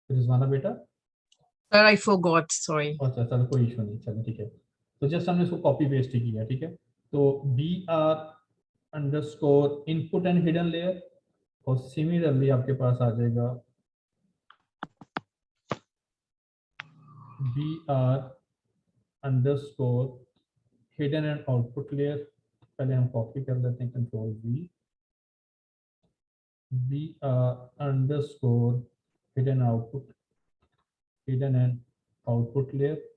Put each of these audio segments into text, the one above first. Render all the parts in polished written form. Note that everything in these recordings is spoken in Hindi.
रिजवाना बेटा? Sir, I forgot. Sorry. अच्छा चलो कोई इशू नहीं, चलो ठीक है। तो जस्ट हमने इसको कॉपी पेस्ट ही किया, ठीक है। तो B R underscore input and hidden layer, और सिमिलरली आपके पास आ जाएगा B R underscore hidden and output layer. पहले हम कॉपी कर लेते हैं, control V, B R underscore hidden output, hidden and output layer.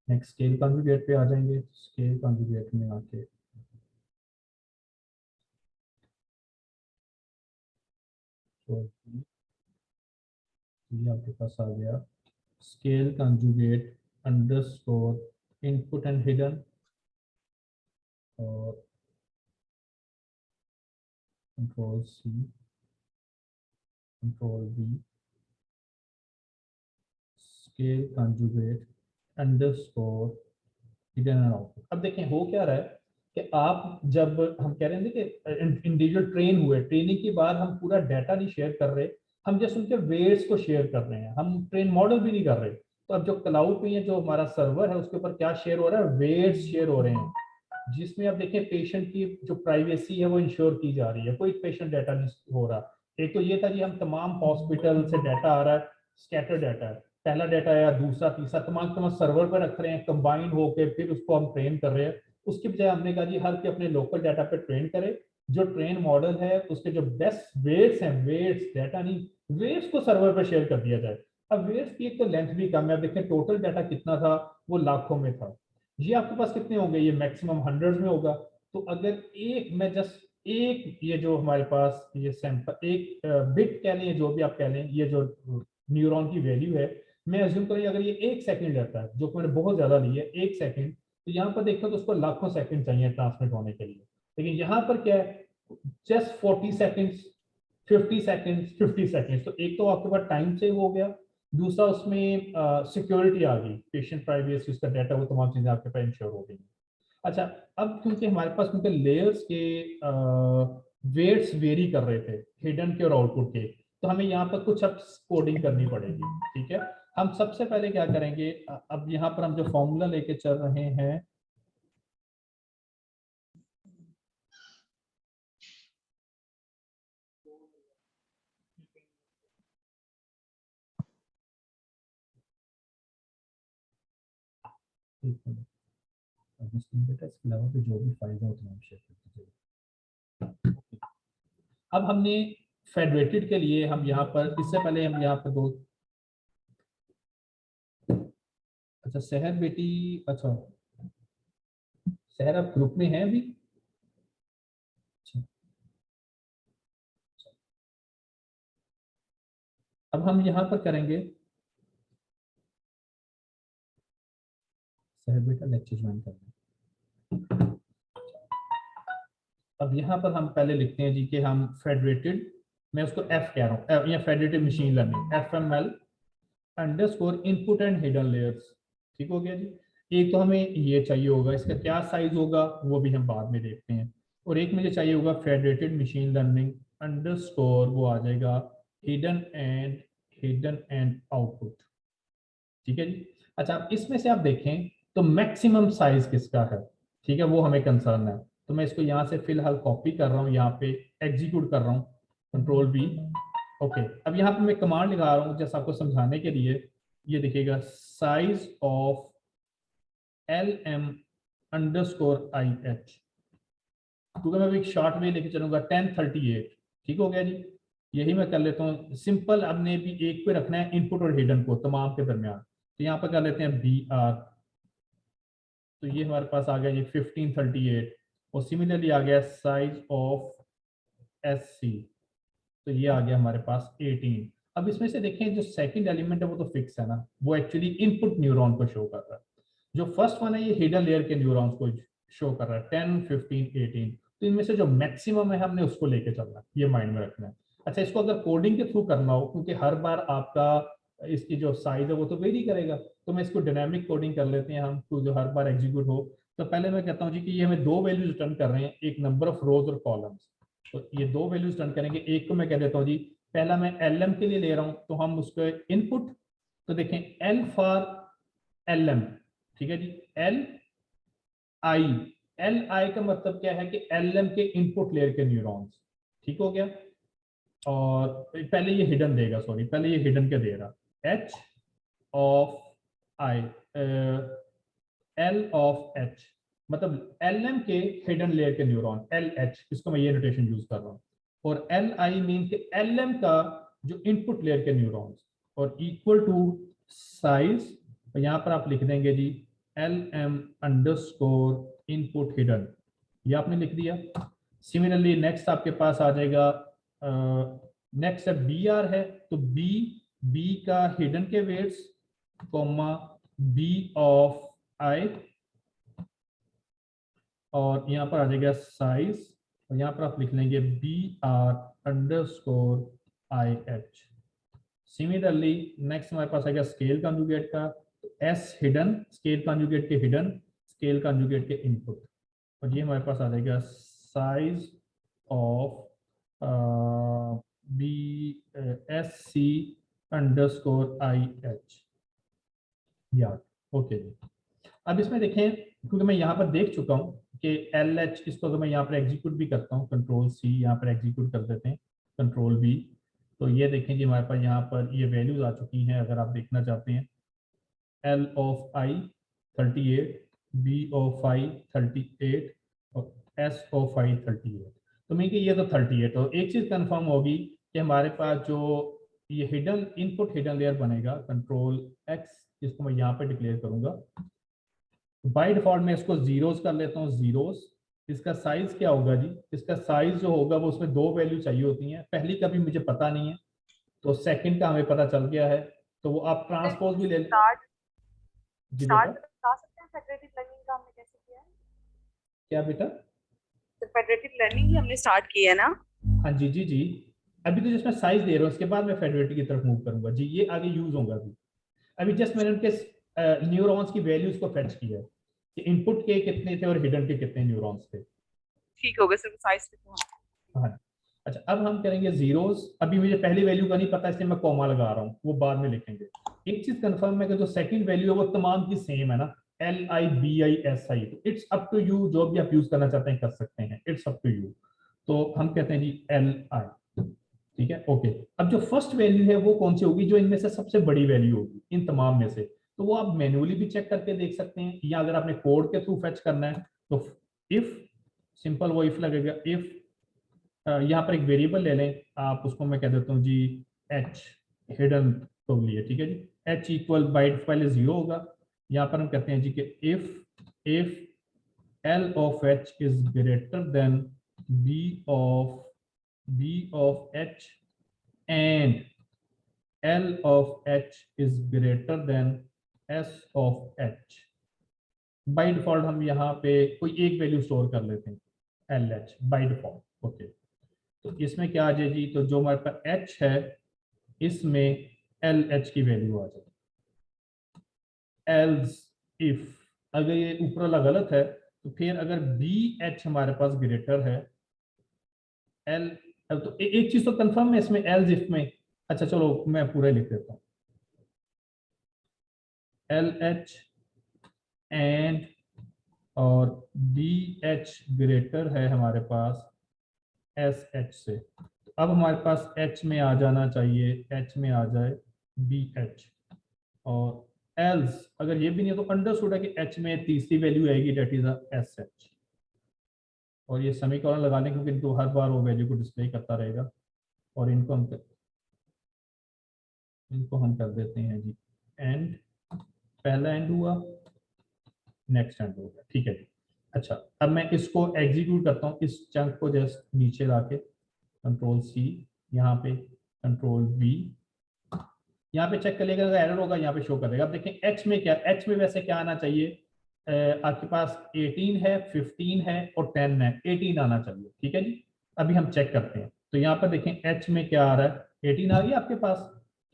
Next scale configurate पे आ जाएंगे। स्केल कॉन्फ़िगरेट में आके तो ये आपके पास आ गया scale conjugate underscore input and hidden, और control C, control V, scale conjugate underscore hidden and output. अब देखें हो क्या रहा है कि आप जब हम कह रहे हैं कि इंडिविजुअल ट्रेन हुए, ट्रेनिंग के बाद हम पूरा डाटा नहीं शेयर कर रहे, हम जस्ट उनके वेट्स को शेयर कर रहे हैं, हम ट्रेन मॉडल भी नहीं कर रहे। तो अब जो क्लाउड पे है, जो हमारा सर्वर है, उसके ऊपर क्या शेयर हो रहा है? वेट्स शेयर हो रहे हैं, जिसमें आप देखें पेशेंट की जो प्राइवेसी है वो इंश्योर की जा रही है, कोई पेशेंट डाटा नहीं हो रहा। एक तो ये था कि हम तमाम हॉस्पिटल से डाटा आ रहा है, स्कैटर डाटा है, पहला डाटा आया, दूसरा तीसरा तमाम तमाम सर्वर पर रख रहे हैं, कंबाइन होकर फिर उसको हम ट्रेन कर रहे हैं। उसकी बजाय हमने कहा जी हर के अपने लोकल डाटा पे ट्रेन करे, जो ट्रेन मॉडल है उसके जो बेस्ट वेट्स हैं, वेट्स डाटा नहीं, वेट्स को सर्वर पर शेयर कर दिया जाए। अब वेट्स की एक तो लेंथ भी कम है, अब देखें टोटल डाटा कितना था, वो लाखों में था। ये आपके पास कितने होंगे? ये मैक्सिमम हंड्रेड्स में होगा। तो अगर एक मैं जस्ट एक ये जो हमारे पास ये सैंपल एक बिट कह लें, जो भी आप कह लें, ये जो न्यूरॉन की वैल्यू है, मैं अज्यूम करें अगर ये 1 सेकंड रहता है, जो कि मैंने बहुत ज्यादा ली है 1 सेकंड, तो यहाँ पर देखो तो उसको लाखों सेकंड चाहिए ट्रांसमिट होने के लिए। लेकिन यहाँ पर क्या है, जस्ट 40 सेकंड्स, 50 सेकंड्स, 50 सेकंड्स। तो एक तो आपके पास टाइम सेव हो गया, दूसरा उसमें सिक्योरिटी आ गई, पेशेंट प्राइवेसी, उसका डाटा, वो तमाम चीजें आपके पास इंश्योर हो गई। अच्छा, अब क्योंकि हमारे पास क्योंकि लेयर्स के वेट्स वेरी कर रहे थे, हिडन के और आउटपुट के, तो हमें यहाँ पर कुछ अब कोडिंग करनी पड़ेगी। ठीक है, हम सबसे पहले क्या करेंगे, अब यहाँ पर हम जो फॉर्मूला लेके चल रहे हैं, बेटा इसके अलावा भी जो भी फायदा होता है शेयर करते जाइए। अब हमने फेडरेटेड के लिए हम यहाँ पर, इससे पहले हम यहाँ पर दो, अच्छा शहर बेटी, अच्छा शहर आप ग्रुप में हैं अभी? अच्छा, अब हम यहाँ पर करेंगे, शहर बेटा लेक्चर ज्वाइन करना। अब यहाँ पर हम पहले लिखते हैं जी कि हम फेडरेटेड, मैं उसको एफ कह रहा हूँ, या federated machine learning, FML underscore input and hidden layers. ठीक हो गया जी। एक तो हमें ये चाहिए होगा, इसका क्या साइज होगा वो भी हम बाद में देखते हैं। और एक मुझे चाहिए होगा फेडरेटेड मशीन लर्निंग अंडरस्कोर, वो आ जाएगा हिडन एंड आउटपुट। ठीक है जी। अच्छा, अब इसमें से आप देखें तो मैक्सिमम साइज किसका है, ठीक है, वो हमें कंसर्न है। तो मैं इसको यहाँ से फिलहाल कॉपी कर रहा हूँ, यहाँ पे एग्जीक्यूट कर रहा हूँ, कंट्रोल बी। ओके, अब यहाँ पे मैं कमांड लगा रहा हूँ जैसा आपको समझाने के लिए। ये देखिएगा size of LM underscore IH, क्योंकि मैं एक शॉर्ट में लेके चलूंगा 1038। ठीक हो गया जी। यही मैं कर लेता हूँ सिंपल, अपने भी एक पे रखना है इनपुट और हिडन को तमाम के दरमियान। तो यहाँ पर कर लेते हैं BR, तो ये हमारे पास आ गया जी 1538, और सिमिलरली आ गया साइज ऑफ SC, तो ये आ गया हमारे पास 18। अब इसमें से देखें जो सेकंड एलिमेंट है वो तो फिक्स है ना, वो एक्चुअली इनपुट न्यूरॉन को शो कर रहा है। जो फर्स्ट वन है ये हिडन लेयर के न्यूरॉन्स को शो कर रहा है 10, 15, 18। तो इनमें से जो मैक्सिमम है हमने उसको लेके चलना है, ये माइंड में रखना है। अच्छा, इसको अगर कोडिंग के थ्रू करना हो, क्योंकि हर बार आपका इसकी जो साइज है वो तो वेरी करेगा, तो मैं इसको डायनामिक कोडिंग कर लेते हैं हम, तो जो हर बार एग्जीक्यूट हो। तो पहले मैं कहता हूँ जी कि ये हमें दो वैल्यूज रिटर्न कर रहे हैं, एक नंबर ऑफ रोज और कॉलम्स। तो ये दो वैल्यूज रिटर्न करेंगे, एक को मैं कह देता हूँ जी पहला मैं LM के लिए ले रहा हूं, तो हम उसको इनपुट, तो देखें L फॉर LM, ठीक है जी, LI का मतलब क्या है कि LM के इनपुट लेयर के न्यूरॉन्स, ठीक हो गया। और पहले ये हिडन देगा, सॉरी पहले ये हिडन के दे रहा, H of I, L of H, मतलब LM के हिडन लेयर के न्यूरॉन LH, इसको मैं ये नोटेशन यूज कर रहा हूँ, और LI मीन के LM का जो इनपुट लेयर के न्यूरॉन्स, और इक्वल टू साइज, और यहाँ पर आप लिख देंगे जी LM अंडरस्कोर इनपुट हिडन, ये आपने लिख दिया। सिमिलरली नेक्स्ट आपके पास आ जाएगा, नेक्स्ट है BR है, तो B का हिडन के weights, comma B of I, और यहाँ पर आ जाएगा साइज, और यहाँ पर आप लिख लेंगे BR underscore IH। Similarly next हमारे पास आएगा स्केल कंजुगेट का, तो S हिडन, स्केल कंजुगेट के हिडन, स्केल कंजुगेट के इनपुट, और ये हमारे पास आ जाएगा size of BSC underscore IH, याद, ओके जी। अब इसमें देखें, क्योंकि मैं यहाँ पर देख चुका हूँ कि LH, इसको तो मैं यहाँ पर एग्जीक्यूट भी करता हूँ, कंट्रोल C यहाँ पर एग्जीक्यूट कर देते हैं, कंट्रोल V, तो ये देखें जी हमारे पास यहाँ पर ये वैल्यूज आ चुकी हैं। अगर आप देखना चाहते हैं, L of I 38, B of I 38, और S ऑफ I 38, तो मैं कि ये तो 38, और एक चीज कंफर्म होगी कि हमारे पास जो ये हिडन इनपुट हिडन लेयर बनेगा, कंट्रोल X, इसको मैं यहाँ पे डिक्लेयर करूंगा, बाय डिफॉल्ट मैं इसको जीरोस कर लेता हूँ, जीरोस। इसका साइज क्या होगा जी, इसका साइज जो होगा वो उसमें दो वैल्यू चाहिए होती हैं, पहली का भी मुझे पता नहीं है, तो सेकंड का हमें पता चल गया है, तो वो आप ट्रांसपोज भी ले लें जी बेटा। बता सकते हैं फेडरेटिव लर्निंग का हमने कैसे किया है? क्या बेटा? तो फेडरेटिव लर्निंग ही हमने स्टार्ट की है ना? हाँ जी जी जी, अभी तो जिसमें साइज दे रहा हूँ, इसके बाद मैं फेडरेटिव की तरफ मूव करूंगा जी, ये आगे यूज होगा। अभी जस्ट मैंने उनके न्यूरॉन्स की वैल्यूज को फेच किया है कि इनपुट के कितने थे और हिडन के कितने न्यूरॉन्स थे, ठीक हो गया, सिर्फ साइज पे तो। हाँ। अच्छा, अब हम करेंगे जीरोस, अभी मुझे पहली वैल्यू का नहीं पता इसलिए मैं कॉमा लगा रहा हूँ, वो बाद में लिखेंगे। एक चीज कंफर्म है कि जो सेकंड वैल्यू है वो तमाम की सेम है ना, LIBISI, तो इट्स अप टू यू, जो भी आप यूज करना चाहते हैं कर सकते हैं, इट्स अप टू यू। तो हम कहते हैं जी LI, ठीक है, ओके। अब जो फर्स्ट वैल्यू है वो कौन सी होगी, जो इनमें से सबसे बड़ी वैल्यू होगी इन तमाम में से, तो वो आप मैन्युअली भी चेक करके देख सकते हैं, या अगर आपने कोड के थ्रू फेच करना है तो इफ, सिंपल वो इफ लगेगा, इफ यहाँ पर एक वेरिएबल ले लें आप, उसको मैं कह देता हूँ जी H हिडन को लिए, ठीक है जी, H इक्वल बाइट पहले 0 होगा, यहाँ पर हम कहते हैं जी कि if L of H is greater than B of H and L of H is greater than S of H। By default हम यहाँ पे कोई एक वैल्यू स्टोर कर लेते हैं, LH बाय डिफॉल्ट, ओके। तो इसमें क्या आ जाए जी, तो जो हमारे पास H है इसमें LH की वैल्यू आ जाए। एल्स इफ, अगर ये ऊपर वाला गलत है तो फिर अगर BH हमारे पास ग्रेटर है L, तो एक चीज तो कंफर्म है इसमें एल्स इफ में, अच्छा चलो मैं पूरा लिख देता हूँ, LH एंड और BH ग्रेटर है हमारे पास SH से, तो अब हमारे पास H में आ जाना चाहिए, H में आ जाए BH, और एल्स अगर ये भी नहीं है तो अंडरस्टूड है कि H में तीसरी वैल्यू आएगी, डेट इज SH, और ये सेमीकोलन लगा लें क्योंकि इनको हर बार वो वैल्यू को डिस्प्ले करता रहेगा, और इनको हम कर देते हैं जी एंड, पहला एंड हुआ, नेक्स्ट एंड होगा, ठीक है जी। अच्छा, अब मैं इसको एग्जीक्यूट करता हूँ, इस चंक को जस्ट नीचे लाके, कंट्रोल C, यहाँ पे कंट्रोल V, यहाँ पे चेक करेगा, अगर एरर होगा यहाँ पे शो कर देगा। अब देखें H में क्या, H में वैसे क्या आना चाहिए, आपके पास 18 है, 15 है और 10 है, 18 आना चाहिए, ठीक है जी। अभी हम चेक करते हैं, तो यहाँ पर देखें H में क्या आ रहा है, 18 आ गया आपके पास,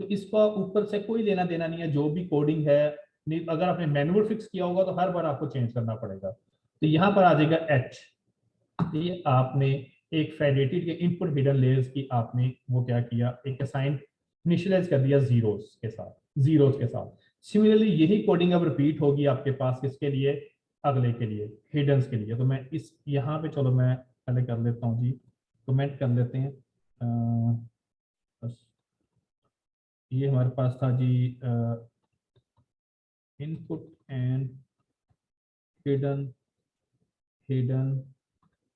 तो इसका ऊपर से कोई लेना देना नहीं है, जो भी कोडिंग है, नहीं अगर आपने मैनुअल फिक्स किया होगा तो हर बार आपको चेंज करना पड़ेगा, तो यहाँ पर आ जाएगा H, ये आपने एक फेडरेटेड के इनपुट हिडन लेयर्स की आपने वो क्या किया, एक असाइन इनिशियलाइज कर दिया जीरोस के साथ। सिमिलरली यही कोडिंग अब रिपीट होगी आपके पास किसके लिए, अगले के लिए, हिडन्स के लिए। तो मैं इस यहाँ पे चलो मैं पहले कर लेता हूँ जी, कमेंट कर लेते हैं। बस ये हमारे पास था जी input and hidden hidden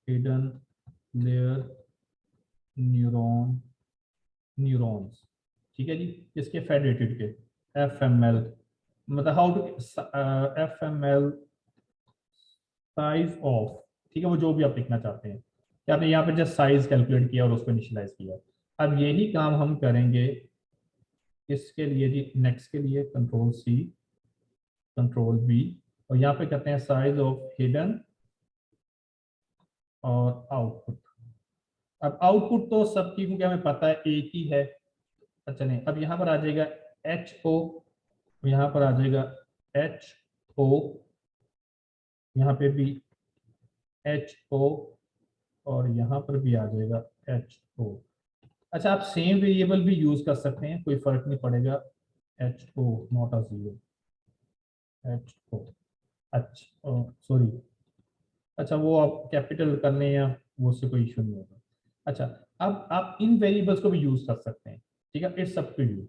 hidden layer neurons, ठीक है जी, इसके फेडरेटेड के FML, मतलब how to FML size of, ठीक है, वो जो भी आप लिखना चाहते हैं कि आपने यहाँ पे जस्ट साइज कैलकुलेट किया और उसको इनिशियलाइज किया। अब यही काम हम करेंगे इसके लिए जी, नेक्स्ट के लिए Ctrl+C Ctrl+V, और यहाँ पे करते हैं साइज ऑफ हिडन और आउटपुट। अब आउटपुट तो सबकी क्योंकि हमें पता है एक ही है। अच्छा नहीं, अब यहाँ पर आ जाएगा HO, यहाँ पर आ जाएगा HO, यहाँ पे भी HO, और यहाँ पर भी आ जाएगा HO। अच्छा, आप सेम वेरिएबल भी यूज कर सकते हैं, कोई फर्क नहीं पड़ेगा। HO not a zero, HO, अच्छा सॉरी, अच्छा वो आप कैपिटल कर लें या वो उससे कोई इशू नहीं होगा। अच्छा, अब आप इन वेरिएबल्स को भी यूज कर सकते हैं, ठीक है, it's up to you.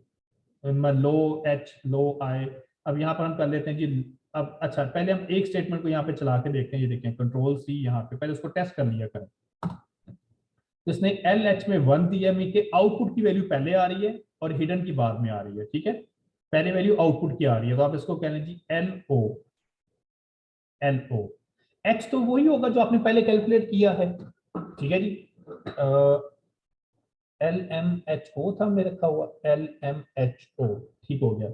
Low H low I, अब यहाँ पर हम कर लेते हैं जी। अब अच्छा, पहले हम एक स्टेटमेंट को यहाँ पे चला के देखते हैं। ये देखें Ctrl+C, यहाँ पे पहले उसको टेस्ट कर लिया करें। तो इसने LH में 1 दिया, मीन के आउटपुट की वैल्यू पहले आ रही है और हिडन की बाद में आ रही है, ठीक है, पहले वैल्यू आउटपुट की आ रही है, तो आप इसको कह लें जी LO। H तो वही होगा जो आपने पहले कैलकुलेट किया है, ठीक है जी। LMHO था मेरे रखा हुआ, LMHO, ठीक हो गया,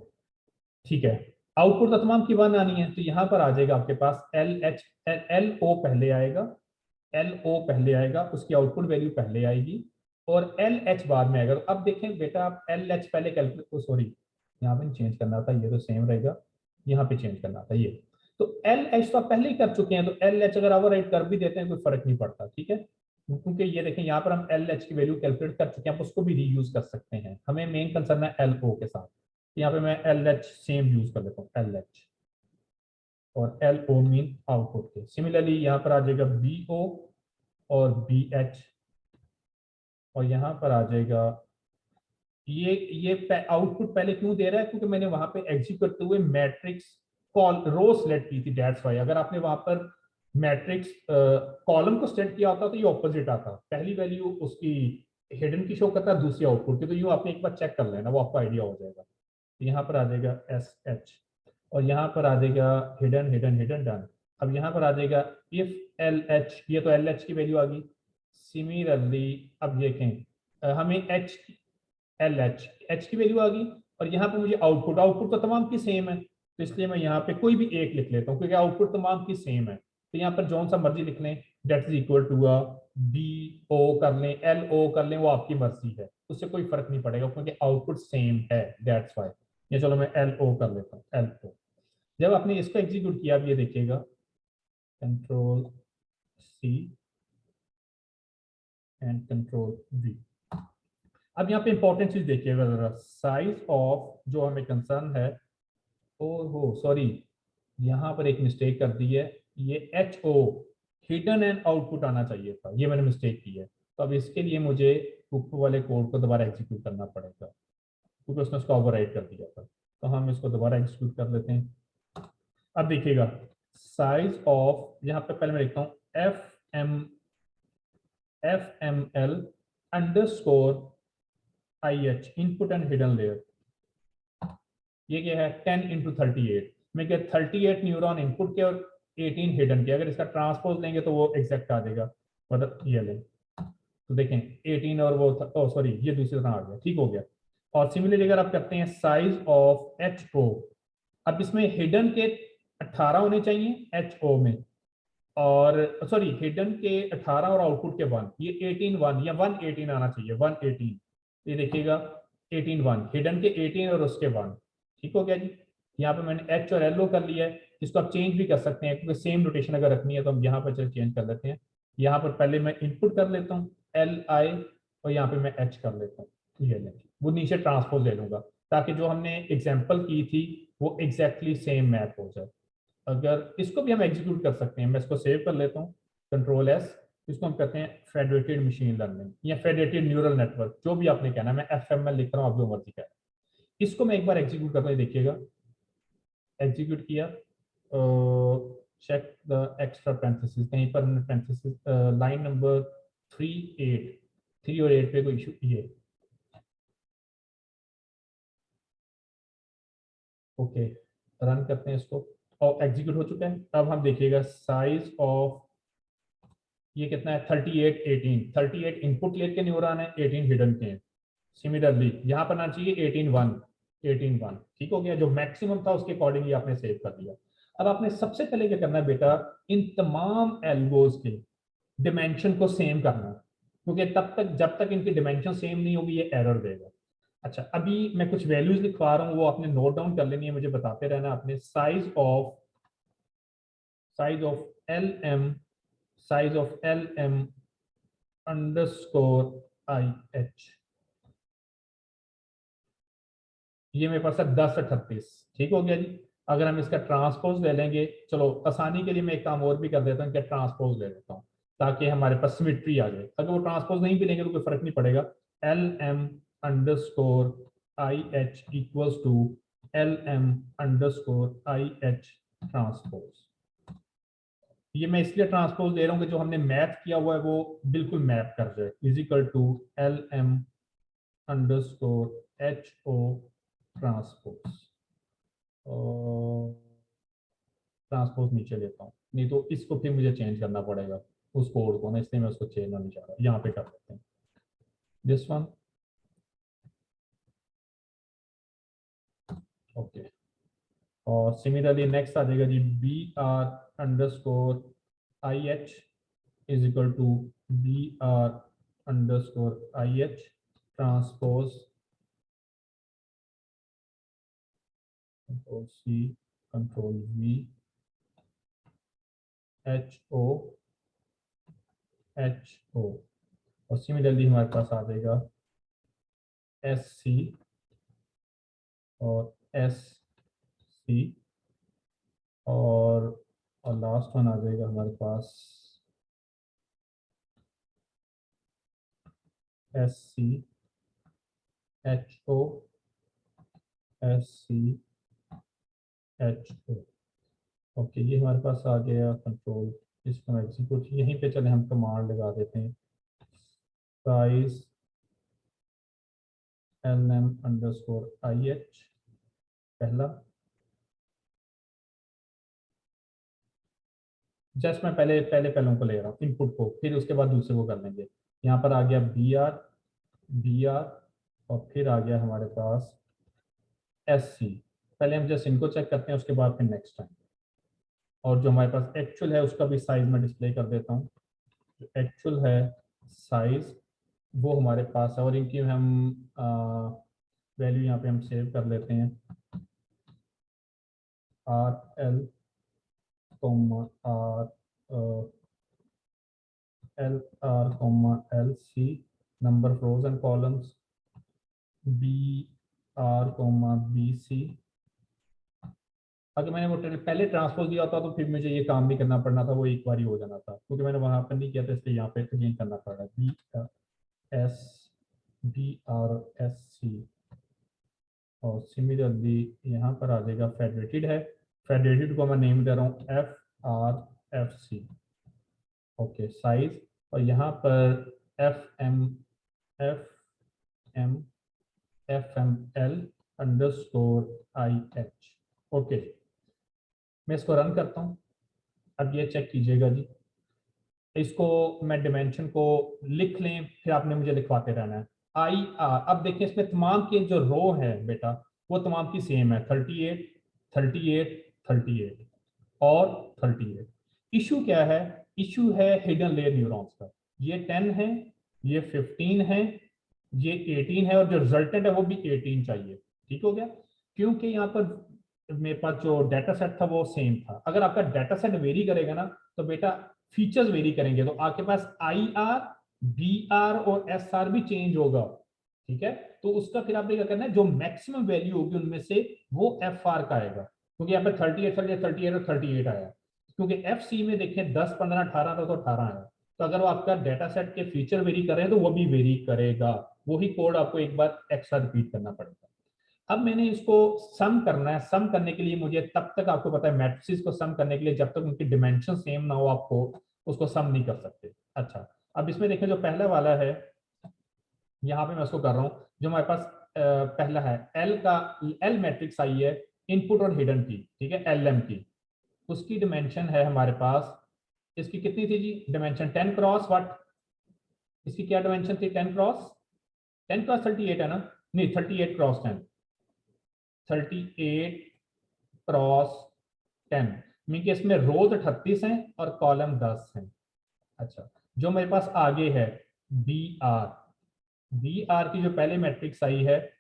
ठीक है। आउटपुट तो तमाम की 1 आनी है, तो यहाँ पर आ जाएगा आपके पास LO पहले आएगा, LO पहले आएगा, उसकी आउटपुट वैल्यू पहले आएगी और LH बाद में आएगा। तो अब देखें बेटा, आप LH पहले कैलकुलेट, सॉरी यहाँ पे चेंज करना था, ये तो सेम रहेगा, यहाँ पे चेंज करना था ये। तो LH तो आप पहले ही कर चुके हैं, तो LH अगर ओवरराइट कर भी देते हैं कोई फर्क नहीं पड़ता, ठीक है, क्योंकि ये देखें यहाँ पर हम LH की वैल्यू कैलकुलेट कर चुके हैं, आप उसको भी रीयूज कर सकते हैं। हमें मेन कंसर्न है LO के साथ, यहाँ पे मैं LH सेम यूज कर लेता हूँ, LH और LO मीन आउटपुट के। सिमिलरली यहाँ पर आ जाएगा BO और BH, और यहाँ पर आ जाएगा ये आउटपुट पहले क्यों दे रहा है, क्योंकि मैंने वहां पे एग्जीक्यूट करते हुए मैट्रिक्स कॉल रो सेलेक्ट की थी, दैट्स व्हाई। अगर आपने वहां पर मैट्रिक्स कॉलम को सेलेक्ट किया होता तो ये ऑपोजिट आता, पहली वैल्यू उसकी हिडन की शो करता है, दूसरी आउटपुट की। तो यूं आपने एक बार चेक कर लेना, वो आपको आइडिया हो जाएगा। यहाँ पर आ जाएगा SH, और यहाँ पर आ जाएगा हिडन हिडन हिडन डन। अब यहाँ पर आ जाएगा इफ LH, ये तो LH की वैल्यू आ गई। सिमिलरली अब देखें हमें LH की वैल्यू आ गई, और यहाँ पे मुझे आउटपुट तो तमाम की सेम है, तो इसलिए मैं यहाँ पे कोई भी एक लिख लेता हूँ क्योंकि आउटपुट तमाम की सेम है। तो यहाँ पर जौन सा मर्जी लिख लें, डेट इज इक्वल टू BO कर लें, LO कर लें, वो आपकी मर्जी है, उससे कोई फर्क नहीं पड़ेगा क्योंकि आउटपुट सेम है, दैट्स व्हाई। ये चलो मैं LO कर लेता हूँ, LO। जब आपने इसको एग्जीक्यूट किया, अब ये देखिएगा Ctrl+C एंड Ctrl+V। अब यहाँ पे इंपॉर्टेंट चीज देखिएगा जरा, साइज ऑफ जो हमें कंसर्न है, हो सॉरी यहाँ पर एक मिस्टेक कर दी है, ये HO हिडन एंड आउटपुट आना चाहिए था, ये मैंने मिस्टेक की है। तो अब इसके लिए मुझे ऊपर वाले कोड को दोबारा एग्जीक्यूट करना पड़ेगा क्योंकि उसने उसको ओवरराइट कर दिया था। तो हम इसको दोबारा एग्जीक्यूट कर लेते हैं। अब देखिएगा साइज ऑफ, यहाँ पे पहले मैं लिखता हूँ FML underscore IH input and hidden layer, ये क्या है 10x38 में क्या 38 न्यूरॉन इनपुट के और 18 हिडन के। अगर इसका ट्रांसपोज लेंगे तो वो एग्जैक्ट आ जाएगा, मतलब ये लें तो देखें 18 और वो सॉरी ये दूसरी तरह आ गया, ठीक हो गया। और सिमिलरली अगर आप करते हैं साइज ऑफ HO, अब इसमें हिडन के 18 होने चाहिए HO में, और सॉरी हिडन के 18 और आउटपुट के 1, ये 18 1 या 118 आना चाहिए, 118। ये देखिएगा 18 1 हिडन के 18 और उसके 1, ठीक हो गया जी। यहाँ पे मैंने H और LO कर लिया है, इसको आप चेंज भी कर सकते हैं क्योंकि सेम रोटेशन अगर रखनी है तो हम यहाँ पर चल चेंज कर लेते हैं। यहाँ पर पहले मैं इनपुट कर लेता हूँ LI और यहाँ पे मैं H कर लेता हूँ, ये लें, वो नीचे ट्रांसपोज ले लूंगा ताकि जो हमने एग्जाम्पल की थी वो एग्जैक्टली सेम मैप हो जाए। अगर इसको भी हम एग्जीक्यूट कर सकते हैं, मैं इसको सेव कर लेता हूँ, Ctrl+S, इसको हम कहते हैं फेडरेटेड मशीन लर्निंग या फेडरेटेड न्यूरल नेटवर्क, जो भी आपने कहना है, मैं FML लिख रहा हूँ, आप जो मर्जी कह रहे हैं। इसको मैं एक बार एग्जीक्यूट करके देखिएगा, एग्जीक्यूट किया, चेक द एक्स्ट्रा पैरेंथेसिस, कहीं पर हमने पैरेंथेसिस लाइन नंबर 3 और 8 पे कोई इशू, ये ओके, रन करते हैं इसको और एग्जीक्यूट हो चुका है। अब हम देखिएगा साइज ऑफ ये कितना है, 38 18, 38 इनपुट लेके न्यूरॉन है, 18 हिडन के हैं। सिमिलरली यहाँ पर ना चाहिए 18 1, 18 1, ठीक हो गया, जो मैक्सिमम था उसके अकॉर्डिंगली आपने सेव कर दिया। अब आपने सबसे पहले क्या करना है बेटा, इन तमाम एल्गोज के डिमेंशन को सेम करना है, क्योंकि तब तक जब तक इनकी डिमेंशन सेम नहीं होगी ये एरर देगा। अच्छा, अभी मैं कुछ वैल्यूज लिखवा रहा हूँ, वो आपने नोट डाउन कर लेनी है, मुझे बताते रहना आपने। Size of LM, size of LM underscore IH, ये मेरे पास है 1038, ठीक हो गया जी। अगर हम इसका ट्रांसपोज ले लेंगे, चलो आसानी के लिए मैं एक काम और भी कर देता हूँ, क्या ट्रांसपोज ले लेता हूँ ताकि हमारे पास सिमेट्री आ जाए। अगर वो ट्रांसपोज नहीं भी लेंगे तो कोई फर्क नहीं पड़ेगा। LM underscore IH equals to LM underscore IH transpose. ये मैं इसलिए ट्रांसपोज ले रहा हूँ कि जो हमने मैथ किया हुआ है वो बिल्कुल मैप कर जाए, is equal to LM underscore HO transpose. Transpose नीचे लेता हूँ, नहीं तो इसको फिर मुझे चेंज करना पड़ेगा उस कोड को ना, इसलिए मैं उसको चेंज नहीं चाह रहा, यहाँ पे कर लेते हैं दिस वन, ओके। और सिमिलरली नेक्स्ट आ जाएगा G BR underscore IH is equal to BR underscore IH transpose, control C control V HO और सिमिलरली हमारे पास आ जाएगा SC और SC और लास्ट वन आ जाएगा हमारे पास SC HO SC HO, okay. ये हमारे पास आ गया कंट्रोल, इसको एग्जीक्यूट, यहीं पे चले हम कमांड लगा देते हैं, साइज LM अंडरस्कोर IH पहला, जस्ट मैं पहलों को ले रहा हूँ इनपुट को, फिर उसके बाद दूसरे को कर लेंगे। यहाँ पर आ गया BR और फिर आ गया हमारे पास SC। पहले हम जस्ट इनको चेक करते हैं, उसके बाद फिर नेक्स्ट टाइम। और जो हमारे पास एक्चुअल है उसका भी साइज में डिस्प्ले कर देता हूँ, जो एक्चुअल है साइज वो हमारे पास है, और इनकी हम वैल्यू यहाँ पे हम सेव कर लेते हैं, RL LC number of rose and columns, BC। अगर मैंने वो पहले ट्रांसपोज दिया होता तो फिर मुझे ये काम नहीं करना पड़ना था, वो एक बार ही हो जाना था, क्योंकि मैंने वहां पर नहीं किया था, इसलिए यहाँ पे अगेन करना पड़ रहा है। BRSC और सिमिलरली यहाँ पर आ जाएगा फेडरेटेड है, फेडरेटेड को मैं नेम दे रहा हूँ FRFC, ओके साइज, और यहाँ पर FML अंडरस्कोर IH, ओके। मैं इसको रन करता हूँ, अब ये चेक कीजिएगा जी, इसको मैं डिमेंशन को लिख लें, फिर आपने मुझे लिखवाते रहना है IR। अब देखिए इसमें तमाम के जो रो है बेटा वो तमाम की सेम है, 38 38 38 और 38। इशू क्या है, इशू है हिडन लेयर न्यूरॉन्स का, ये 10 है, ये 15 है, ये 18 है, और जो रिजल्टेंट है वो भी 18 चाहिए, ठीक हो गया। क्योंकि यहाँ पर मेरे पास जो डाटा सेट था वो सेम था, अगर आपका डाटा सेट वेरी करेगा ना तो बेटा फीचर्स वेरी करेंगे तो आपके पास IR, BR और SR भी चेंज होगा, ठीक है। तो उसका फिर आपने क्या करना है, जो मैक्सिमम वैल्यू होगी उनमें से वो FR का आएगा, क्योंकि यहाँ पे 38 और 38 आया, क्योंकि FC में देखें 10, 15, 18 था तो 18 आया। तो अगर वो आपका डेटा सेट के फीचर वेरी कर रहे हैं तो वो भी वेरी करेगा, वही कोड आपको एक बार एक्स्ट्रा रिपीट करना पड़ेगा। अब मैंने इसको सम करना है, सम करने के लिए मुझे तब तक आपको पता है मैट्रिसेस को सम करने के लिए जब तक उनकी डिमेंशन सेम ना हो आपको उसको सम नहीं कर सकते। अच्छा, अब इसमें देखें जो पहला वाला है, यहाँ पे मैं उसको कर रहा हूँ, जो हमारे पास पहला है एल का, एल मैट्रिक्स आई है इनपुट और हिडन की, ठीक है, LM की, उसकी डिमेंशन है हमारे पास, इसकी कितनी थी जी डिमेंशन, 10 क्रॉस व्हाट, इसकी क्या डिमेंशन थी, 10 क्रॉस 38 है ना, नहीं 38 क्रॉस 10, 38 क्रॉस 10 मीन कि इसमें रोज 38 हैं और कॉलम 10 हैं। अच्छा, जो मेरे पास आगे है बी आर की जो पहले मैट्रिक्स आई है,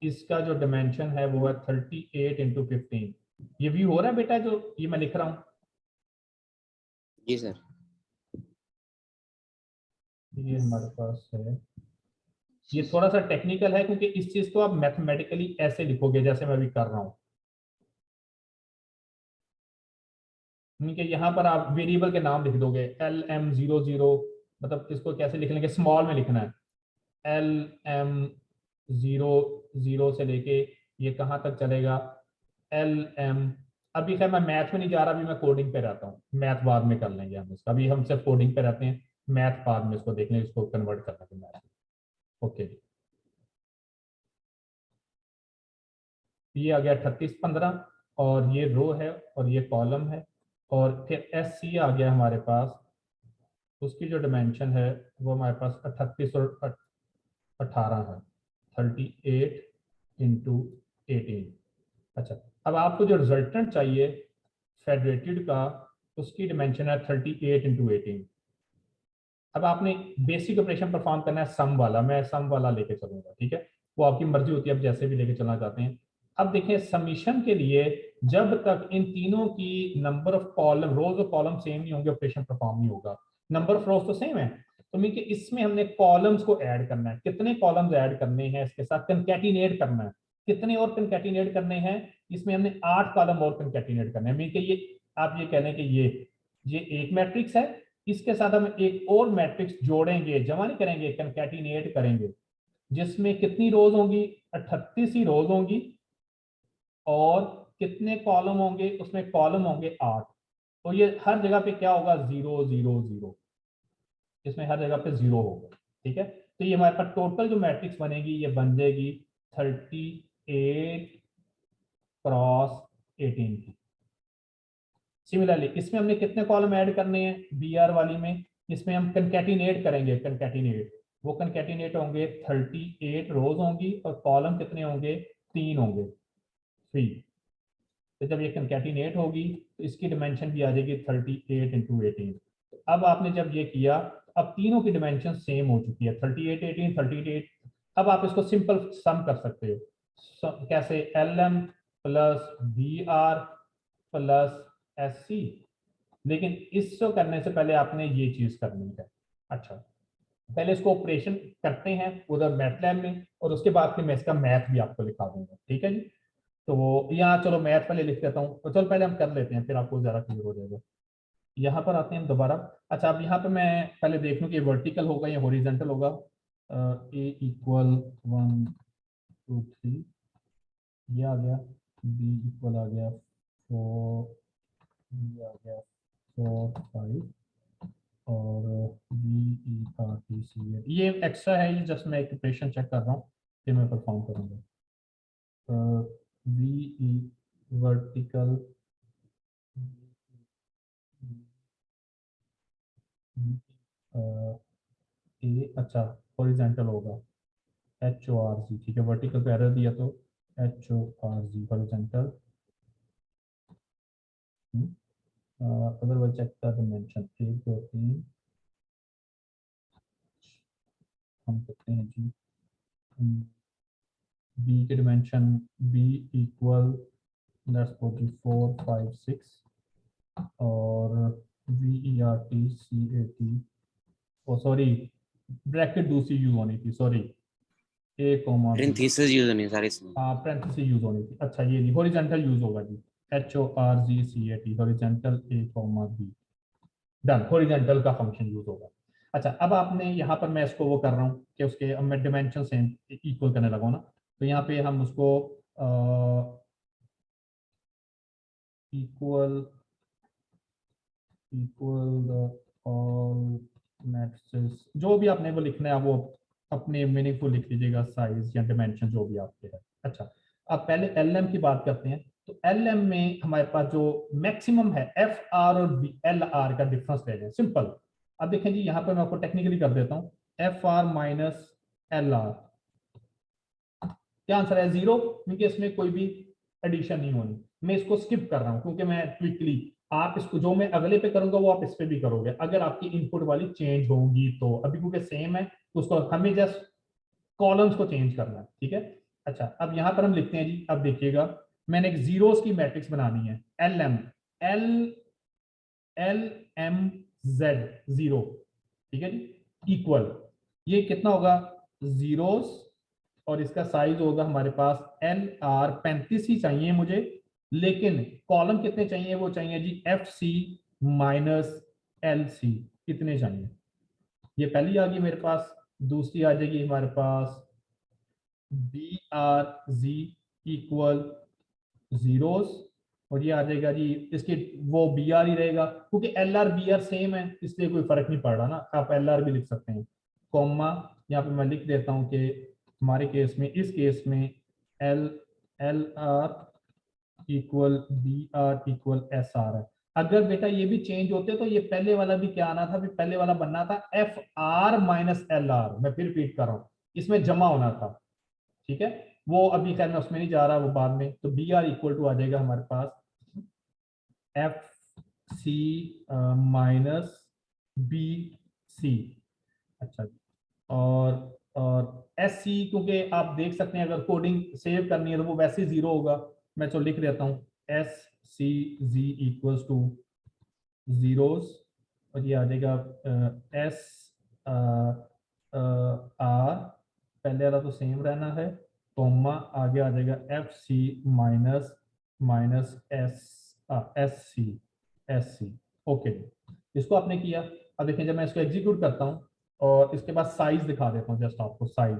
इसका जो डिमेंशन है वो है 38 इंटू 15। ये व्यू हो रहा है बेटा जो ये मैं लिख रहा हूँ? जी सर। ये हमारे पास है, ये थोड़ा सा टेक्निकल है क्योंकि इस चीज को आप मैथमेटिकली ऐसे लिखोगे जैसे मैं अभी कर रहा हूँ, कि यहाँ पर आप वेरिएबल के नाम लिख दोगे LM00, मतलब इसको कैसे लिख लेंगे, स्मॉल में लिखना है, LM00 से लेके ये कहाँ तक चलेगा LM। अभी खैर मैं मैथ में नहीं जा रहा, अभी मैं कोडिंग पे रहता हूँ, मैथ बाद में कर लेंगे हम इसका, अभी हम सिर्फ कोडिंग पे रहते हैं, मैथ बाद में इसको देख लेंगे, इसको कन्वर्ट करना है मैथ। ओके, ये आ गया 38, 15 और ये रो है और ये कॉलम है, और फिर SC आ गया हमारे पास, उसकी जो डिमेंशन है वो हमारे पास 38 और 18 है, 38 इंटू 18। अच्छा, अब आपको जो रिजल्टेंट चाहिए फेडरेटेड का, उसकी डिमेंशन है 38 इंटू 18। अब आपने बेसिक ऑपरेशन परफॉर्म करना है सम वाला, मैं सम वाला लेके चलूंगा, ठीक है, वो आपकी मर्जी होती है, आप जैसे भी लेके चलना चाहते हैं। अब देखिए समीशन के लिए जब तक इन तीनों की नंबर ऑफ कॉलम, रोज और कॉलम सेम नहीं होंगे ऑपरेशन परफॉर्म नहीं होगा, नंबर ऑफ रोज तो सेम है, तो मीन कि इसमें हमने कॉलम्स को ऐड करना है, कितने कॉलम्स ऐड करने हैं, इसके साथ कंकैटिनेट करना है, कितने और कंकैटिनेट करने हैं, इसमें हमने 8 कॉलम और कंकैटिनेट करने हैं, मीन कि ये आप ये कहने कि ये एक मैट्रिक्स है, इसके साथ हम एक और मैट्रिक्स जोड़ेंगे, जमा नहीं करेंगे, कंकैटिनेट करेंगे, जिसमें कितनी रोज होंगी, 38 ही रोज होंगी, और कितने कॉलम होंगे, उसमें कॉलम होंगे 8। तो ये हर जगह पे क्या होगा, 0 0 0, इसमें हर जगह पे 0 होगा, ठीक है। तो ये हमारे पास टोटल जो मैट्रिक्स बनेगी ये बन जाएगी 38 क्रॉस 18 की। सिमिलरली इसमें हमने कितने कॉलम ऐड करने हैं BR वाली में, इसमें हम कंकैटिनेट करेंगे, कंकैटिनेट, वो कंकैटिनेट होंगे 38 रोज होंगी और कॉलम कितने होंगे, 3 होंगे, 3। तो जब ये कंकैटिनेट होगी तो इसकी डिमेंशन भी आ जाएगी 38 इंटू 18। अब आपने जब ये किया, अब तीनों की डिमेंशन सेम हो चुकी है, 38 18 38। अब आप इसको सिंपल सम कर सकते हो, कैसे, LM plus BR plus SC, लेकिन इसको करने से पहले आपने ये चीज करनी है। अच्छा, पहले इसको ऑपरेशन करते हैं उधर मैटलैब में, और उसके बाद फिर मैं इसका मैथ भी आपको लिखा दूंगा, ठीक है जी। तो वो यहाँ चलो मैथ पहले लिख देता हूँ, तो चलो पहले हम कर लेते हैं फिर आपको ज़्यादा क्लियर हो जाएगा। यहाँ पर आते हैं दोबारा। अच्छा, अब यहाँ पे मैं पहले देख लूँ कि वर्टिकल होगा या हॉरिजॉन्टल होगा। A इक्वल 1 2 3, ये आ गया, B इक्वल आ गया 4, ये आ गया 4 5, और BERTC ये एक्स्ट्रा है, ये जस्ट मैं एक ऑपरेशन चेक कर रहा हूँ, फिर मैं परफॉर्म करूँगा। BE वर्टिकल, ए, अच्छा हॉरिजॉन्टल होगा HORG, ठीक है, वर्टिकल पे एरर दिया तो HORG horizontal. Otherwise check the dimension 1 2 3, हम करते हैं जी बी के dimension, B equal let's go to 4 5 6, और VERTCAT, ओ सॉरी ब्रैकेट दूसरी यूज होनी थी, सॉरी, A, B, थीसिस यूज होनी है सारे इसमें। पैरेंथेसिस यूज होनी थी। अच्छा ये नहीं, हॉरिजॉन्टल यूज होगा जी, HORZCAT, horizontal A, B, done, horizontal का फंक्शन यूज होगा। अच्छा अब आपने यहाँ पर, मैं इसको वो कर रहा हूँ कि उसके, अब मैं डिमेंशन सेम इक्वल करने लगा हूं ना, तो यहाँ पे हम उसको इक्वल ऑल मैट्रिसेस, जो भी आपने वो लिखना है वो अपने मीनिंगफुल लिख लीजिएगा, साइज या डिमेंशन जो भी आपके है। अच्छा अब पहले LM की बात करते हैं, तो LM में हमारे पास जो मैक्सिमम है FR और LR का डिफरेंस ले लें, सिंपल। अब देखें जी, यहाँ पर मैं आपको टेक्निकली कर देता हूँ, FR माइनस LR, क्या आंसर है? 0, क्योंकि इसमें कोई भी एडिशन नहीं होनी। मैं इसको स्किप कर रहा हूं क्योंकि मैं क्विकली, आप इसको जो मैं अगले पे करूंगा वो आप इस पे भी करोगे अगर आपकी इनपुट वाली चेंज होगी तो। अभी क्योंकि सेम है तो उसको हमें जस्ट कॉलम्स को चेंज करना है, ठीक है। अच्छा अब यहां पर हम लिखते हैं जी, अब देखिएगा मैंने एक जीरोस की मैट्रिक्स बनानी है, LM LMZ 0, ठीक है जी, इक्वल, ये कितना होगा? जीरोस, और इसका साइज होगा हमारे पास LR 35 ही चाहिए मुझे, लेकिन कॉलम कितने चाहिए? वो चाहिए जी FC माइनस LC, कितने चाहिए? ये पहली आ गई मेरे पास, दूसरी आ जाएगी हमारे पास BRZ इक्वल जीरोस, और ये आ जाएगा जी इसके वो BR ही रहेगा, क्योंकि LR BR सेम है इसलिए कोई फर्क नहीं पड़ रहा ना, आप LR भी लिख सकते हैं, कॉमा यहाँ पे मैं लिख देता हूँ कि हमारे केस में, इस केस में LR equal BR equal SR है। अगर बेटा ये भी चेंज होते तो ये पहले वाला भी क्या आना था? पहले वाला बनना था FR माइनस LR, मैं फिर रिपीट कर रहा हूँ, इसमें जमा होना था, ठीक है। वो अभी खैर मैं उसमें नहीं जा रहा, वो बाद में। तो BR इक्वल टू आ जाएगा हमारे पास FC माइनस BC। अच्छा जी, और SC, क्योंकि आप देख सकते हैं अगर कोडिंग सेव करनी है तो वो वैसे ही 0 होगा, मैं तो लिख देता हूँ SCZ इक्वल्स टू जीरोस, और ये आ जाएगा SR, पहले वाला तो सेम रहना है, कॉमा आगे आ जाएगा FC minus minus SC। Okay, इसको आपने किया। अब देखिए जब मैं इसको एग्जीक्यूट करता हूँ और इसके बाद साइज दिखा देता हूँ, जस्ट आपको साइज,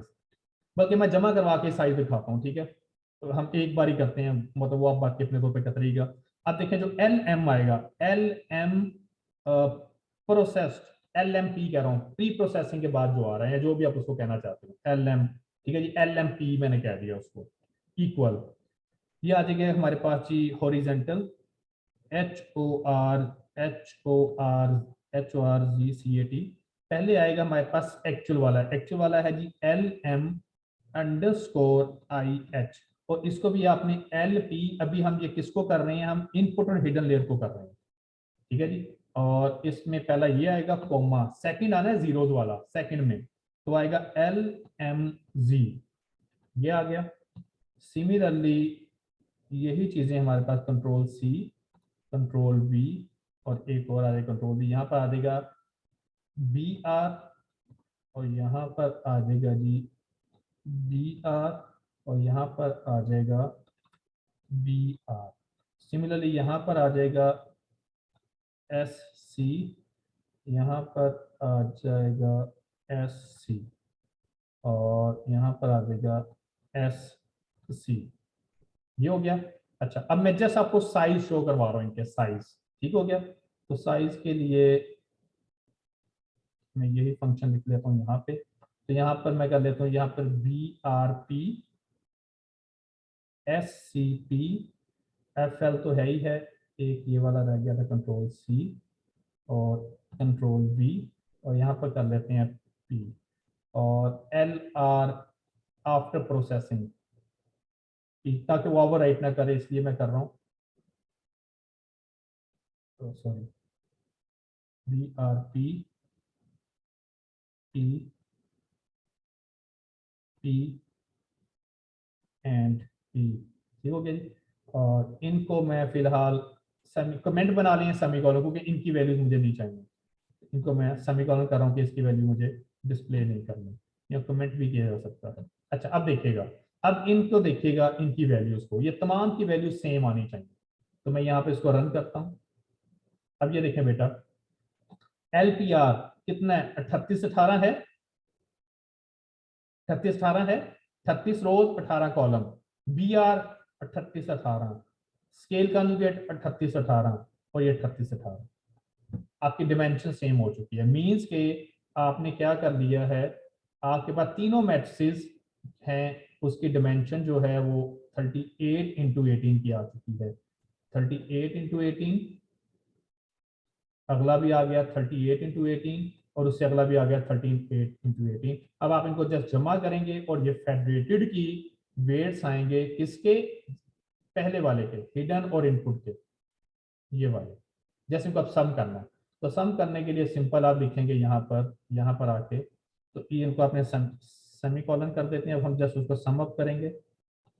बल्कि मैं जमा करवा के साइज दिखाता हूँ, ठीक है। तो हम एक बार ही करते हैं, मतलब वो आप बाकी अपने तौर पे का तरीका। अब देखें जो LM आएगा, LM प्रोसेस्ड, LMP कह रहा हूँ, प्री प्रोसेसिंग के बाद जो आ रहा है, जो भी आप उसको कहना चाहते हो, LM, ठीक है जी, LMP मैंने कह दिया उसको, इक्वल, ये आ जाएगा हमारे पास जी हॉरिजेंटल HORZCAT, पहले आएगा हमारे पास एक्चुअल वाला है जी LM अंडरस्कोर IH, और इसको भी आपने LP, अभी हम ये किसको कर रहे हैं? हम इनपुट और हिडन लेयर को कर रहे हैं, ठीक है जी। और इसमें पहला ये आएगा कॉमा, सेकंड आना है जीरोज वाला सेकंड में, तो आएगा LMZ, ये आ गया। सिमिलरली यही चीजें हमारे पास कंट्रोल C, कंट्रोल V, और एक और आ जाएगा कंट्रोल V, यहाँ पर आ जाएगा BR, और यहाँ पर आ जाएगा जी BR, और यहाँ पर आ जाएगा BR। सिमिलरली यहाँ पर आ जाएगा SC, यहाँ पर आ जाएगा SC, और यहाँ पर आ जाएगा SC, ये हो गया। अच्छा अब मैं जस्ट आपको साइज शो करवा रहा हूँ, इनके साइज, ठीक हो गया। तो साइज के लिए मैं यही फंक्शन लिख लेता हूँ यहाँ पे, तो यहाँ पर मैं कर लेता हूँ, यहाँ पर BRP SCP FL तो है ही है, एक ये वाला रह गया था कंट्रोल C और कंट्रोल V, और यहाँ पर कर लेते हैं P, और LR आफ्टर प्रोसेसिंग, ताकि वो ओवरराइट ना करे इसलिए मैं कर रहा हूँ, तो sorry, BRP P P and P, ठीक हो गया जी। और इनको मैं फिलहाल कमेंट बना लें सेमीकोलन, क्योंकि इनकी वैल्यूज मुझे नहीं चाहिए, इनको मैं सेमीकोलन कर रहा हूँ कि इसकी वैल्यू मुझे डिस्प्ले नहीं करनी, या कमेंट भी किया जा सकता है। अच्छा अब देखिएगा, अब इनको देखिएगा, इनकी वैल्यूज को, ये तमाम की वैल्यू सेम आनी चाहिए। तो मैं यहाँ पे इसको रन करता हूँ। अब ये देखें बेटा, LPR कितना है, 3818 है, 3818 है, 36 रोज 18 कॉलम, BR 3818, स्केल कॉन्जुगेट 3818 और ये 3818। आपकी डिमेंशन सेम हो चुकी है, मींस के आपने क्या कर दिया है, आपके पास तीनों मैट्रिसेस हैं, उसकी डिमेंशन जो है वो 38 इंटू 18 की आ चुकी है। 38 इंटू 18, अगला भी आ गया 38 इंटू 18, और उससे अगला भी आ गया 38 इंटू 18। अब आप इनको जस्ट जमा करेंगे और ये फेडरेटेड की वेट्स आएंगे किसके, पहले वाले के, हिडन और इनपुट के, ये वाले। जैसे इनको अब सम करना है, तो सम करने के लिए सिंपल आप लिखेंगे यहाँ पर आके, तो इनको आपने सेमीकोलन कर देते हैं। अब हम जस्ट उसको सम अप करेंगे।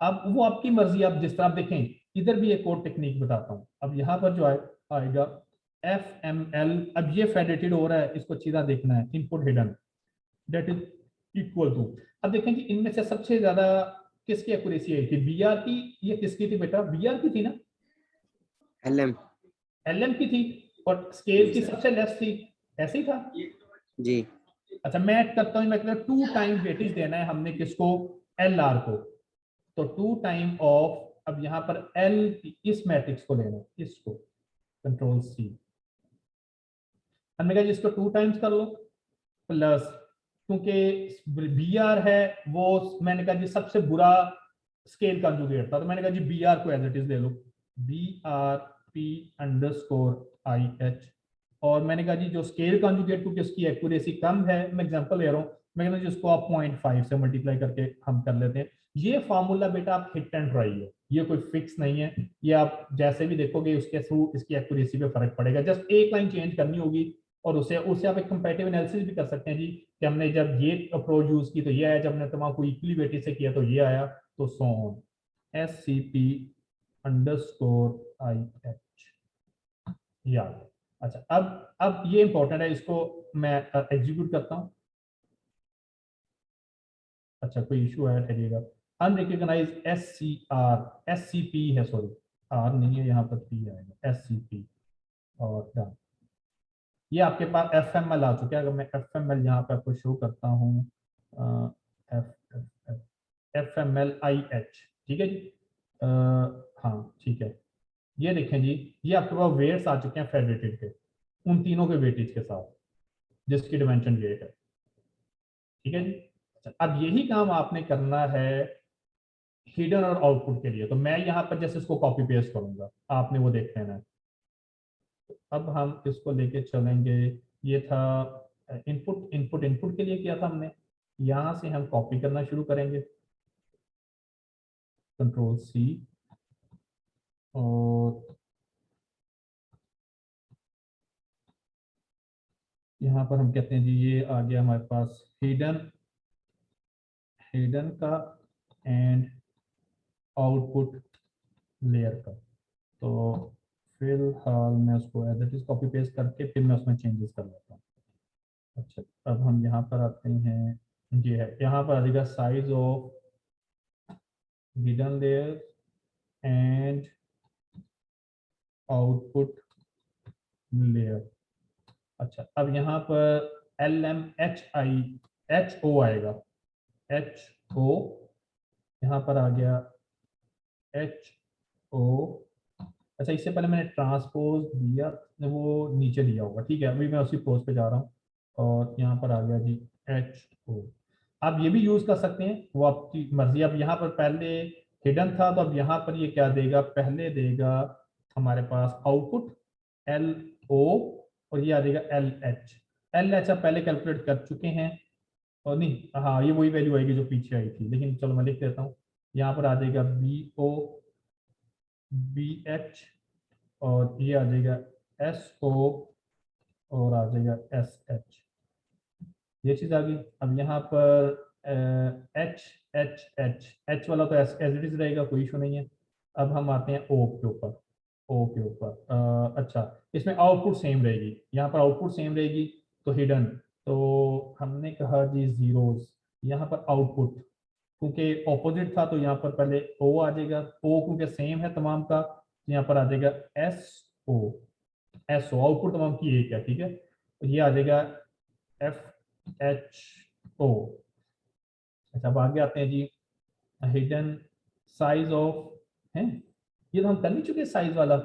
अब वो आपकी मर्जी, आप जिस तरह आप देखें, इधर भी एक और टेक्निक बताता हूँ। अब यहाँ पर जो आएगा FML, अब ये फेडरेटेड हो रहा है, इसको सीधा देखना है, input hidden that is equal to. अब देखें कि इनमें से सबसे ज्यादा किसकी एक्यूरेसी आई थी, BR की, ये किसकी थी बेटा, BR की थी ना, LM की थी, और स्केल की सबसे लेस थी, ऐसे ही था जी। अच्छा मैं ऐड करता हूँ, मैं 2 टाइम वेटेज देना है हमने किसको, LR को, तो 2 टाइम ऑफ, अब यहाँ पर L इस मैट्रिक्स को लेना है, इसको कंट्रोल C, हमने कहा जी इसको 2 टाइम्स कर लो, प्लस क्योंकि BR है वो, मैंने कहा जी सबसे बुरा स्केल कॉन्जुगेट था, तो मैंने कहा जी BR को एज इट इज ले लो, BRP_IH, और मैंने कहा जी जो स्केल कॉन्जुगेट, क्योंकि उसकी एक्यूरेसी कम है, मैं एग्जांपल ले रहा हूँ, मैं कहता हूँ जिसको आप 0.5 से मल्टीप्लाई करके हम कर लेते हैं। ये फार्मूला बेटा आप हिट एंड ट्राई है, ये कोई फिक्स नहीं है, ये आप जैसे भी देखोगे उसके थ्रू इसकी एक्यूरेसी पे फर्क पड़ेगा, जस्ट एक लाइन चेंज करनी होगी, और उसे आप एक कंपैरेटिव एनालिसिस भी कर सकते हैं जी, कि हमने जब ये अप्रोच यूज की तो ये आया, जब हमने तमाम को इक्वली वेटेज से किया तो ये आया, तो सो ऑन। SCP_IH याद। अच्छा अब ये इंपॉर्टेंट है, इसको मैं एग्जीक्यूट करता हूं। अच्छा कोई इशू है, ठहरिएगा, अनरिकॉग्नाइज SCP है, सॉरी R नहीं है, यहाँ पर P आएगा, SCP, और डन। ये आपके पास FML आ चुका है। अगर मैं FML यहाँ पे आपको शो करता हूँ, FMLIH, ठीक है जी, हाँ ठीक है, ये देखें जी, ये आपके पास वेट्स आ चुके हैं फेडरेटेड के, उन तीनों के वेटेज के साथ, जिसकी डिमेंशन वेट है, ठीक है जी। अच्छा, अब यही काम आपने करना है हिडन और आउटपुट के लिए, तो मैं यहाँ पर जैसे इसको कॉपी पेस्ट करूंगा, आपने वो देख लेना है। अब हम इसको लेके चलेंगे, ये था इनपुट के लिए किया था हमने, यहाँ से हम कॉपी करना शुरू करेंगे, कंट्रोल C, और यहाँ पर हम कहते हैं जी ये आ गया हमारे पास हिडन का एंड आउटपुट लेयर का। तो फिलहाल मैं उसको as it is copy paste करके फिर मैं उसमें चेंजेस कर लेता हूँ। अच्छा अब हम यहाँ पर आते हैं, ये है, यहाँ पर आ जाएगा size of hidden layer and output layer. अच्छा अब यहाँ पर LMHO आएगा, HO, यहाँ पर आ गया HO। अच्छा इससे पहले मैंने ट्रांसपोज दिया, वो नीचे दिया होगा, ठीक है, अभी मैं उसी पोज पे जा रहा हूँ, और यहाँ पर आ गया जी HO। आप ये भी यूज कर सकते हैं, वो आपकी मर्जी। अब यहाँ पर पहले हिडन था, तो अब यहाँ पर ये क्या देगा, पहले देगा हमारे पास आउटपुट LO, और ये आ जाएगा LH आप पहले कैलकुलेट कर चुके हैं, और नहीं, हाँ ये वही वैल्यू आएगी जो पीछे आई थी, लेकिन चलो मैं लिख देता हूँ, यहाँ पर आ जाएगा BH, और ये आ जाएगा SO, और आ जाएगा SH, ये चीज आ गई। अब यहाँ पर H वाला तो एज इट इज रहेगा, कोई इशू नहीं है। अब हम आते हैं O के ऊपर, ओ के ऊपर। अच्छा, इसमें आउटपुट सेम रहेगी, यहाँ पर आउटपुट सेम रहेगी तो हिडन, तो हमने कहा जी जीरोस, यहाँ पर आउटपुट क्योंकि ऑपोजिट था तो यहाँ पर पहले ओ आ जाएगा, ओ क्योंकि सेम है तमाम का, तो यहाँ पर आ जाएगा S O, S O output तमाम की एक है, ठीक है, तो ये आ जाएगा एफ एच ओ। अच्छा, अब आगे आते हैं जी, हिडन साइज ऑफ है, ये तो हम कर नहीं चुके साइज वाला,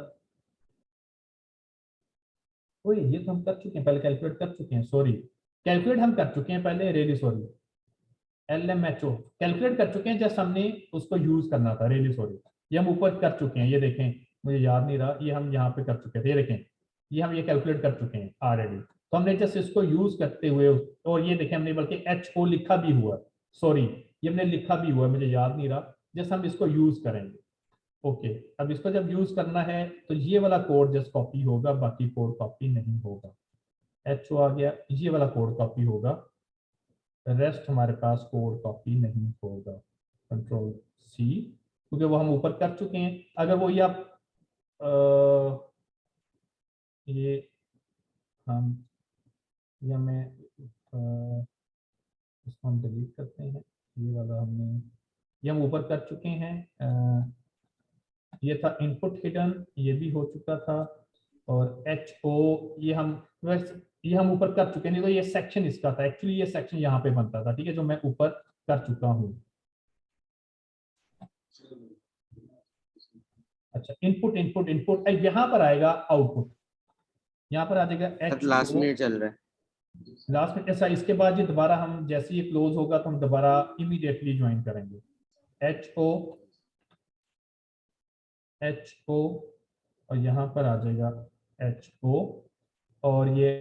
ओए ये तो हम कर चुके हैं पहले, कैलकुलेट कर चुके हैं, सॉरी कैलकुलेट हम कर चुके हैं पहले, रियली सॉरी, LMHO कैलकुलेट कर चुके हैं, जस्ट हमने उसको यूज करना था, रियली सॉरी, ये हम ऊपर कर चुके हैं, ये देखें मुझे याद नहीं रहा, ये हम यहाँ पे कर चुके थे, ये देखें ये हम ये कैलकुलेट कर चुके हैं ऑलरेडी, तो हमने जस्ट इसको यूज करते हुए, और ये देखें हमने बल्कि HO लिखा भी हुआ, सॉरी ये हमने लिखा भी हुआ, मुझे याद नहीं रहा, जस्ट हम इसको यूज करेंगे। ओके, अब इसको जब यूज करना है तो ये वाला कोड जस्ट कॉपी होगा, बाकी कोड कॉपी नहीं होगा, HO आ गया, ये वाला कोड कॉपी होगा, रेस्ट हमारे पास कोड कॉपी नहीं होगा, कंट्रोल C, क्योंकि वो हम ऊपर कर चुके हैं, अगर वो ये आप ये हम या मैं इसको हम डिलीट करते हैं, ये वाला हमने, ये हम ऊपर कर चुके हैं, ये था इनपुट हिडन, ये भी हो चुका था, और HO ये हम वैसे ये हम ऊपर कर चुके हैं, नहीं तो ये सेक्शन इसका था, एक्चुअली ये सेक्शन यहाँ पे बनता था, ठीक है, जो मैं ऊपर कर चुका हूँ। अच्छा, इनपुट इनपुट इनपुट, यहाँ पर आएगा आउटपुट, यहाँ पर आ जाएगा लास्ट HO, मिनट चल रहा है। लास्ट में ऐसा, इसके बाद ये दोबारा हम जैसे ये क्लोज होगा तो हम दोबारा इमीडिएटली ज्वाइन करेंगे, HO HO, और यहाँ पर आ जाएगा HO, और ये